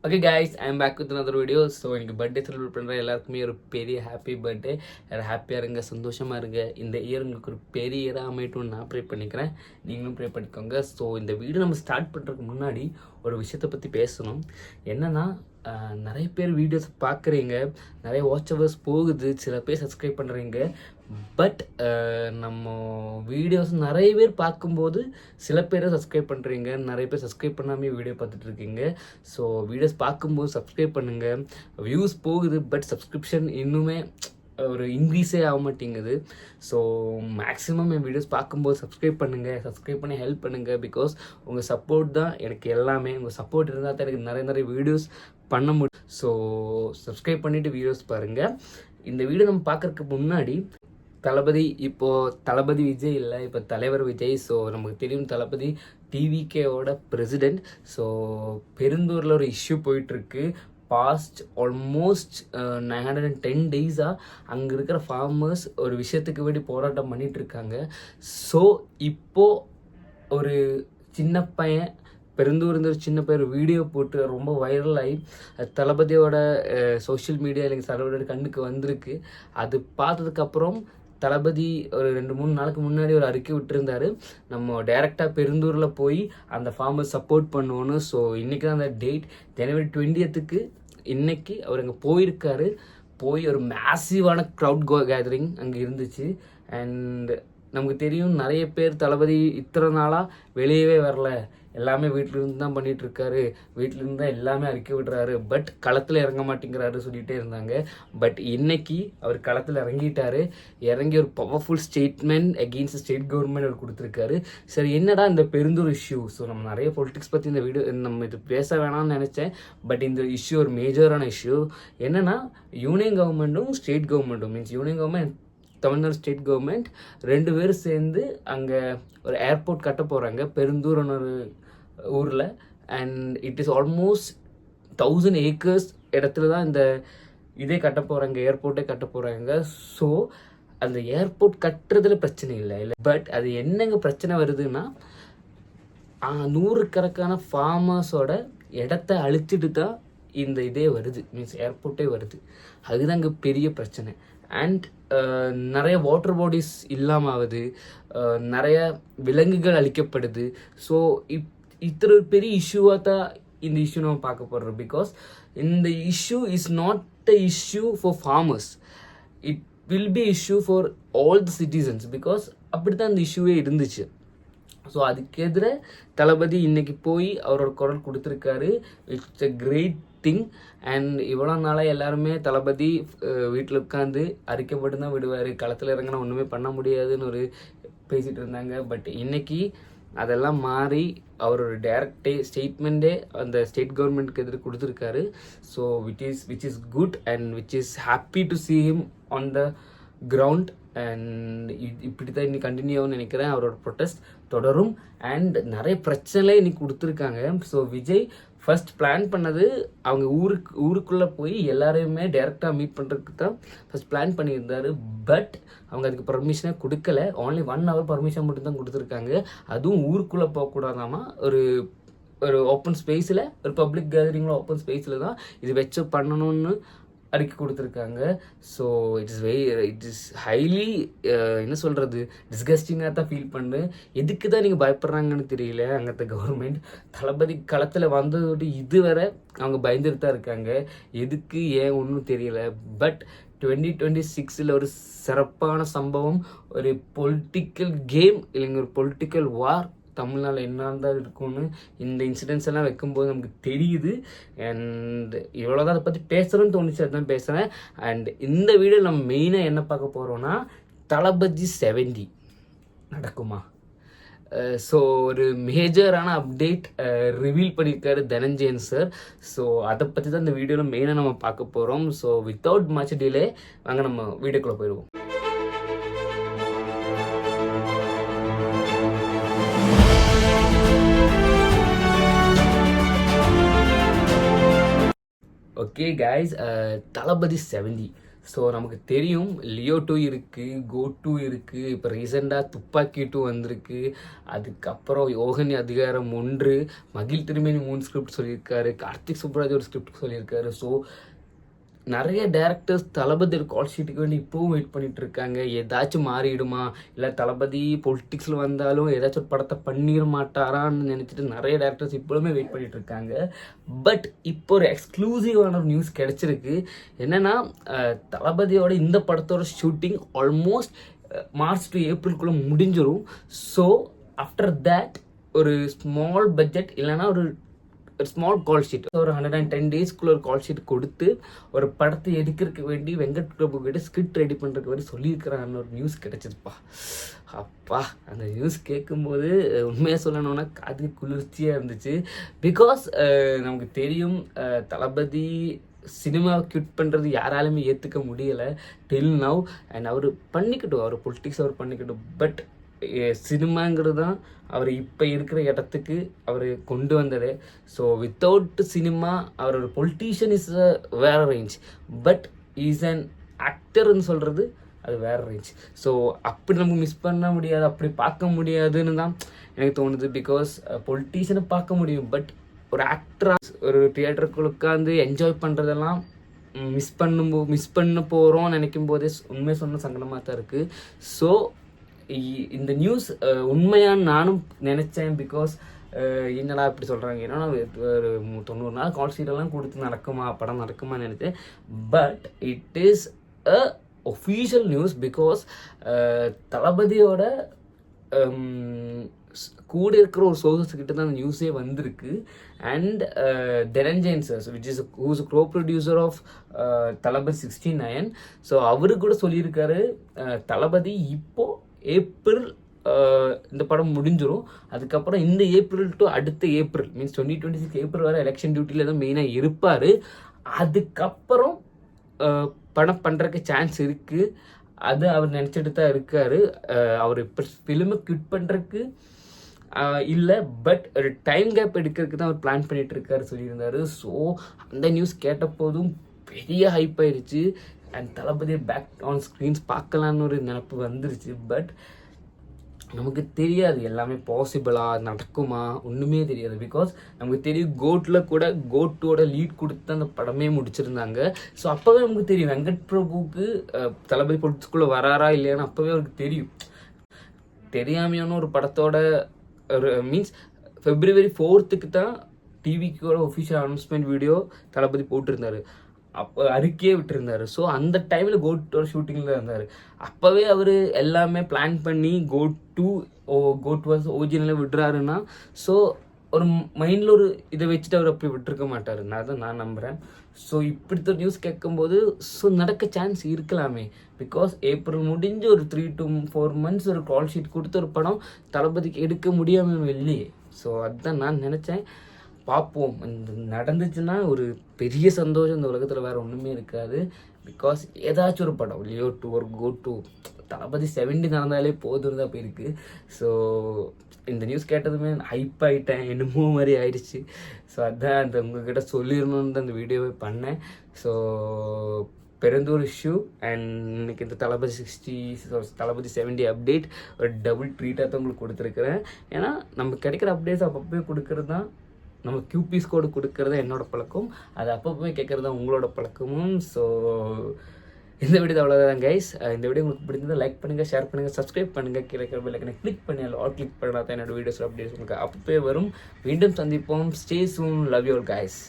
Okay guys, I am back with another video. So எனக்கு birthday celebrate பண்ணுற எல்லாருக்குமே ஒரு பெரிய ஹாப்பி பர்த்டே. ஹாப்பியாக இருங்க, சந்தோஷமாக இருங்க. இந்த இயர் உங்களுக்கு ஒரு பெரிய இயராக அமையட்டும்னு நான் ப்ரே பண்ணிக்கிறேன், நீங்களும் ப்ரே பண்ணிக்கோங்க. ஸோ இந்த வீடியோ நம்ம ஸ்டார்ட் பண்ணுறதுக்கு முன்னாடி ஒரு விஷயத்தை பற்றி பேசணும். என்னென்னா, நிறைய பேர் வீடியோஸ் பார்க்குறீங்க, நிறைய வாட்ச் ஹவர்ஸ் போகுது, சில பேர் சப்ஸ்கிரைப் பண்ணுறீங்க. பட் நம்ம வீடியோஸ் நிறைய பேர் பார்க்கும்போது சில பேரை சப்ஸ்கிரைப் பண்ணுறீங்க, நிறைய பேர் சப்ஸ்கிரைப் பண்ணாமே வீடியோ பார்த்துட்டு இருக்கீங்க. ஸோ வீடியோஸ் பார்க்கும்போது சப்ஸ்கிரைப் பண்ணுங்கள். வியூஸ் போகுது, பட் சப்ஸ்கிரிப்ஷன் இன்னுமே ஒரு இன்க்ரீஸே ஆக மாட்டேங்குது. ஸோ மேக்ஸிமம் என் வீடியோஸ் பார்க்கும்போது சப்ஸ்கிரைப் பண்ணுங்கள், சப்ஸ்கிரைப் பண்ணி ஹெல்ப் பண்ணுங்கள். பிகாஸ் உங்கள் சப்போர்ட் தான் எனக்கு எல்லாமே. உங்கள் சப்போர்ட் இருந்தால் தான் எனக்கு நிறைய வீடியோஸ் பண்ண முடியும். ஸோ சப்ஸ்கிரைப் பண்ணிவிட்டு வீடியோஸ் பாருங்கள். இந்த வீடியோ நம்ம பார்க்குறதுக்கு முன்னாடி, தளபதி விஜய் இல்லை, இப்போ தலைவர் விஜய். ஸோ நமக்கு தெரியும், தளபதி டிவிகேவோட பிரசிடெண்ட். ஸோ பெருந்தூரில் ஒரு இஷ்யூ போயிட்டுருக்கு. பாஸ்ட் ஆல்மோஸ்ட் 910 டேஸாக அங்கே இருக்கிற ஃபார்மர்ஸ் ஒரு விஷயத்துக்கு வேண்டி போராட்டம் பண்ணிகிட்ருக்காங்க. ஸோ இப்போது ஒரு சின்ன பையன், பெருந்தூர் இருந்த ஒரு சின்ன பேர் வீடியோ போட்டு ரொம்ப வைரல் ஆகி தளபதியோட சோஷியல் மீடியா இல்லைங்க சர்வரோட கண்ணுக்கு வந்திருக்கு. அது பார்த்ததுக்கப்புறம் தளபதி ஒரு 2-3 நாளுக்கு முன்னாடி ஒரு அறிக்கை விட்டுருந்தாரு, நம்ம டைரெக்டாக பெருந்தூரில் போய் அந்த ஃபார்மர்ஸ் சப்போர்ட் பண்ணுவோன்னு. ஸோ இன்றைக்கி தான் அந்த டேட், ஜனவரி 20க்கு இன்றைக்கி அவர் அங்கே போயிருக்காரு. போய் ஒரு மேசிவான க்ரௌட் கேதரிங் அங்கே இருந்துச்சு. அண்ட் நமக்கு தெரியும், நிறைய பேர் தளபதி இத்தனை நாளாக வெளியவே வரல, எல்லாமே வீட்டிலிருந்து தான் பண்ணிகிட்ருக்காரு, வீட்டிலிருந்து தான் எல்லாமே அறிக்கை விடுறாரு, பட் களத்தில் இறங்க மாட்டேங்கிறாரு சொல்லிகிட்டே இருந்தாங்க. பட் இன்னைக்கு அவர் களத்தில் இறங்கி ஒரு powerful statement against state government அவர் கொடுத்துருக்காரு. சரி, என்னடா இந்த பெருந்தூர் இஷ்யூ? ஸோ நம்ம நிறைய பொலிட்டிக்ஸ் பற்றி இந்த வீடியோ நம்ம இது பேச வேணாம்னு நினச்சேன். பட் இந்த இஷ்யூ ஒரு மேஜரான இஷ்யூ. என்னென்னா, யூனியன் கவர்மெண்ட்டும் ஸ்டேட் கவர்மெண்ட்டும், means union government, Tamil Nadu state government 2 பேரும் சேர்ந்து அங்கே ஒரு ஏர்போர்ட் கட்ட போகிறாங்க, பெருந்தூர்னு ஒரு ஊரில். And it is almost 1000 acres இடத்துல தான் இந்த இதே கட்ட போகிறாங்க, ஏர்போர்ட்டே கட்ட போகிறாங்க. ஸோ அந்த ஏர்போர்ட் கட்டுறதுல பிரச்சனை இல்லை, பட் அது என்னங்க பிரச்சனை வருதுன்னா, 100 ஃபார்மர்ஸோட இடத்த அழிச்சிட்டு தான் இந்த இதே வருது, மீன்ஸ் ஏர்போர்ட்டே வருது. அதுதான் இங்கே பெரிய பிரச்சனை. அண்ட் நிறைய வாட்டர் பாடிஸ் இல்லாமல் ஆகுது, நிறைய விலங்குகள் அழிக்கப்படுது. ஸோ இத்தனை ஒரு பெரிய இஷ்யூவாக தான் இந்த இஷ்யூ நம்ம பார்க்க போடுறோம். பிகாஸ் இந்த issue is not a issue for farmers, it will be issue for all the citizens. Because அப்படி தான் இந்த இஷ்யூவே இருந்துச்சு. ஸோ அதுக்கு எதிராக தளபதி இன்னைக்கு போய் அவரோட குரல் கொடுத்துருக்காரு. It's a great thing. And இவ்வளோ நாளாக எல்லாருமே தளபதி வீட்டில் உட்காந்து அறிக்கை மட்டும் தான் விடுவார், களத்தில் இறங்கினா ஒன்றுமே பண்ண முடியாதுன்னு ஒரு பேசிகிட்டு இருந்தாங்க. பட் இன்னைக்கு அதெல்லாம் மாறி அவரோட டைரக்ட் ஸ்டேட்மெண்ட்டே அந்த ஸ்டேட் கவர்மெண்ட்க்கு எதிர்த்து கொடுத்துருக்காரு. So which is good and which is happy to see him on the ground. And இப்படி தான் இன்னைக்கு கண்டினியூ ஆகும்னு நினைக்கிறேன். அவரோட ப்ரொட்டஸ்ட் தொடரும். அண்ட் நிறைய பிரச்சனை இன்னைக்கு கொடுத்துருக்காங்க. ஸோ விஜய் ஃபர்ஸ்ட் பிளான் பண்ணது, அவங்க ஊருக்குள்ளே போய் எல்லாரையுமே டைரெக்டாக மீட் பண்ணுறதுக்கு தான் ஃபர்ஸ்ட் பிளான் பண்ணியிருந்தாரு. பட் அவங்க அதுக்கு பர்மிஷனே கொடுக்கல. ஓன்லி 1 hour பர்மிஷன் மட்டும் தான் கொடுத்துருக்காங்க. அதுவும் ஊருக்குள்ளே போகக்கூடாதாமா, ஒரு ஓப்பன் ஸ்பேஸில், ஒரு பப்ளிக் கேதரிங்கில் ஓப்பன் ஸ்பேஸில் தான் இது வச்சு பண்ணணும்னு அறிக்கை கொடுத்துருக்காங்க. ஸோ இட் இஸ் ஹைலி என்ன சொல்கிறது, டிஸ்கஸ்டிங்காக தான் ஃபீல் பண்ணுறேன். எதுக்கு தான் நீங்கள் பயப்படுறாங்கன்னு தெரியல. அங்கே கவர்மெண்ட் தளபதி களத்தில் வந்ததோடு இதுவரை அவங்க பயந்துட்டு தான் இருக்காங்க. எதுக்கு ஏன் ஒன்றும் தெரியல. பட் 2026 ஒரு சிறப்பான சம்பவம், ஒரு பொலிட்டிக்கல் கேம் இல்லைங்க, ஒரு பொலிட்டிக்கல் வார் தமிழ்நாட்டில் என்ன தான் இருக்கும்னு இந்த இன்சிடென்ட்ஸ் எல்லாம் வைக்கும்போது நமக்கு தெரியுது. அண்ட் இவ்வளோதான் அதை பற்றி பேசுகிறோன்னு தோணுச்சு, அதுதான் பேசுகிறேன். அண்ட் இந்த வீடியோ நம்ம மெயினாக என்ன பார்க்க போகிறோன்னா, தளபதி 70 நடக்குமா? ஸோ ஒரு மேஜரான அப்டேட் ரிவீல் பண்ணியிருக்காரு தனஞ்சயன் சார். ஸோ அதை பற்றி தான் இந்த வீடியோவில் மெயினாக நம்ம பார்க்க போகிறோம். ஸோ வித்தவுட் மச் டிலே வாங்க நம்ம வீடியோக்குள்ளே போயிடுவோம். ஓகே கைஸ், தளபதி 70. ஸோ நமக்கு தெரியும் லியோ 2 இருக்குது, கோ 2 இருக்குது, இப்போ ரீசெண்டாக துப்பாக்கி 2 வந்திருக்கு, அதுக்கப்புறம் யோகனி அதிகாரம் 1, மகிழ் திருமேனி 3 ஸ்கிரிப்ட் சொல்லியிருக்காரு, கார்த்திக் சுப்ராஜ் ஒரு ஸ்கிரிப்ட் சொல்லியிருக்காரு. ஸோ நிறைய டேரக்டர்ஸ் தளபதி கால் ஷீட்டுக்கு வேண்டி இப்போவும் வெயிட் பண்ணிட்டு இருக்காங்க. ஏதாச்சும் மாறிடுமா, இல்லை தளபதி பொலிட்டிக்ஸில் வந்தாலும் ஏதாச்சும் ஒரு படத்தை பண்ணிட மாட்டாரான்னு நினச்சிட்டு நிறைய டேரக்டர்ஸ் இப்போவுமே வெயிட் பண்ணிட்டு இருக்காங்க. பட் இப்போ ஒரு எக்ஸ்க்ளூசிவான ஒரு நியூஸ் கிடைச்சிருக்கு. என்னன்னா தளபதியோட இந்த படத்தோட ஷூட்டிங் ஆல்மோஸ்ட் மார்ச் டு ஏப்ரலுக்குள்ளே முடிஞ்சிடும். ஸோ ஆஃப்டர் தேட் ஒரு ஸ்மால் பட்ஜெட் இல்லைன்னா ஒரு ஸ்மால் கால் ஷீட், ஒரு 110 டேஸ்க்குள்ள ஒரு கால் ஷீட் கொடுத்து ஒரு படத்தை எடுக்கிறதுக்கு வேண்டி வெங்கட் பிரபு கிட்ட ஸ்கிரிப்ட் ரெடி பண்ணுறதுக்கு வேண்டி சொல்லியிருக்கிறான்னு ஒரு நியூஸ் கிடைச்சிருப்பா. அப்பா அந்த நியூஸ் கேட்கும்போது உண்மையாக சொல்லணும்னா காது குளிர்ச்சியாக இருந்துச்சு. பிகாஸ் நமக்கு தெரியும் தளபதி சினிமாவை கியூட் பண்ணுறது யாராலுமே ஏற்றுக்க முடியலை டில் நவ். அண்ட் அவர் பண்ணிக்கட்டும், அவர் பொலிட்டிக்ஸ் அவர் பண்ணிக்கட்டும். பட் சினிமாங்கிறது தான் அவர் இப்போ இருக்கிற இடத்துக்கு அவர் கொண்டு வந்தது. ஸோ வித்தவுட் சினிமா அவர் ஒரு பொலிட்டீஷியன் இஸ் வேற ரேஞ்ச், பட் இஸ் அன் ஆக்டர்னு சொல்கிறது அது வேற ரேஞ்ச். ஸோ அப்படி நமக்கு மிஸ் பண்ண முடியாது, அப்படி பார்க்க முடியாதுன்னு தான் எனக்கு தோணுது. பிகாஸ் பொலிட்டீஷியனை பார்க்க முடியும், பட் ஒரு ஆக்டராக ஒரு தியேட்டருக்குள்ள உட்காந்து என்ஜாய் பண்ணுறதெல்லாம் மிஸ் பண்ண போகிறோம்னு நினைக்கும் போதே உண்மையை சொன்ன சங்கடமாக தான் இருக்குது. ஸோ இந்த நியூஸ் உண்மையான்னு நானும் நினச்சேன். பிகாஸ் என்னடா இப்படி சொல்கிறாங்க, என்னன்னா ஒரு 90 நாள் கால் ஷீட்டெல்லாம் கொடுத்து நடக்குமா படம் நடக்குமா நினச்சேன். But it is a official news. Because தளபதியோட கூட இருக்கிற ஒரு சோர்ஸஸ் கிட்ட தான் அந்த நியூஸே வந்திருக்கு. And Dhananjayan sir which is whose co producer of Thalapathy 69. So அவரு கூட சொல்லியிருக்காரு தளபதி இப்போது ஏப்ரல் இந்த படம் முடிஞ்சிடும், அதுக்கப்புறம் இந்த ஏப்ரல் டு அடுத்த ஏப்ரல் மீன்ஸ் 2026 ஏப்ரல் வரை எலெக்ஷன் டியூட்டியில் தான் மெயினாக இருப்பார். அதுக்கப்புறம் படம் பண்ணுறதுக்கு சான்ஸ் இருக்குது. அது அவர் நினச்சிட்டு தான் இருக்கார். அவர் இப்போ ஃபிலிமை குவிட் பண்ணுறதுக்கு இல்லை, பட் ஒரு டைம் கேப் எடுக்கிறதுக்கு தான் அவர் பிளான் பண்ணிட்டு இருக்காரு சொல்லியிருந்தாரு. ஸோ அந்த நியூஸ் கேட்டபோதும் பெரிய ஹைப் ஆயிடுச்சு. அண்ட் தளபதியை பேக் ஆன் ஸ்க்ரீன்ஸ் பார்க்கலான்னு ஒரு நினப்பு வந்துருச்சு. பட் நமக்கு தெரியாது எல்லாமே பாசிபிளா நடக்குமா ஒன்றுமே தெரியாது. பிகாஸ் நமக்கு தெரியும் கோட்டில் கூட கோட்டோட லீட் கொடுத்து அந்த படமே முடிச்சிருந்தாங்க. ஸோ அப்போவே நமக்கு தெரியும் வெங்கட் பிரபுவுக்கு தளபதி பொலிட்டிக்ஸ்குள்ளே வராரா இல்லையான்னு அப்போவே அவருக்கு தெரியும். தெரியாமையான ஒரு படத்தோட ஒரு மீன்ஸ் February 4th தான் டிவிக்கோட ஒஃபிஷியல் அனௌன்ஸ்மெண்ட் வீடியோ தளபதி போட்டிருந்தாரு, அப்போ அறிக்கையே விட்டுருந்தாரு. ஸோ அந்த டைமில் கோட்டோட ஷூட்டிங்கில் இருந்தார். அப்போவே அவர் எல்லாமே பிளான் பண்ணி கோட் வாஸ் ஒரிஜினலாக விடுறாருன்னா ஸோ ஒரு மைண்டில் ஒரு இதை வச்சுட்டு அவர் அப்படி விட்டுருக்க மாட்டார், நான் நம்புகிறேன். ஸோ இப்படித்த நியூஸ் கேட்கும்போது ஸோ நடக்க சான்ஸ் இருக்கலாமே. பிகாஸ் ஏப்ரல் முடிஞ்சு ஒரு 3 to 4 months ஒரு கால் ஷீட் கொடுத்து ஒரு படம் தளபதிக்கு எடுக்க முடியாமல் இல்லையே. ஸோ அதுதான் நான் நினச்சேன். பார்ப்போம், இந்த நடந்துச்சுன்னா ஒரு பெரிய சந்தோஷம் இந்த உலகத்தில் வேறு ஒன்றுமே இருக்காது. பிகாஸ் ஏதாச்சும் ஒரு படம் லியோ 2 ஒரு கோ 2 தளபதி 70 நடந்தாலே போதும் தான் போயிருக்கு. ஸோ இந்த நியூஸ் கேட்டதுமே ஹைப் ஆகிட்டேன், என்னமோ மாதிரி ஆயிடுச்சு. ஸோ அதான் அந்த உங்ககிட்ட சொல்லிடணுன்னு தான் இந்த வீடியோவே பண்ணேன். ஸோ பெருந்தூர் இஷ்யூ அண்ட் இன்னைக்கு இந்த தளபதி 70 அப்டேட் ஒரு டபுள் ட்ரீட்டாக தான் உங்களுக்கு கொடுத்துருக்குறேன். ஏன்னா நம்ம கிடைக்கிற அப்டேட்ஸ் அப்பப்போ கொடுக்குறது தான், நம்ம QP's கோடு கொடுக்கறது என்னோட பழக்கம், அது அப்பப்போ கேட்குறது தான் உங்களோட பழக்கமும். ஸோ இந்த வீடியோ அவ்வளோதான் கைஸ். இந்த வீடியோ உங்களுக்கு பிடிச்சிருந்தா லைக் பண்ணுங்கள், ஷேர் பண்ணுங்கள், சப்ஸ்கிரைப் பண்ணுங்கள், கீழே பெல் ஐக்கனை கிளிக் பண்ணி ஆல் கிளிக் பண்ணால் தான் என்னோட வீடியோஸ் அப்டேட்ஸ் உங்களுக்கு அப்பப்போ வரும். மீண்டும் சந்திப்போம். Stay soon. Love you all guys.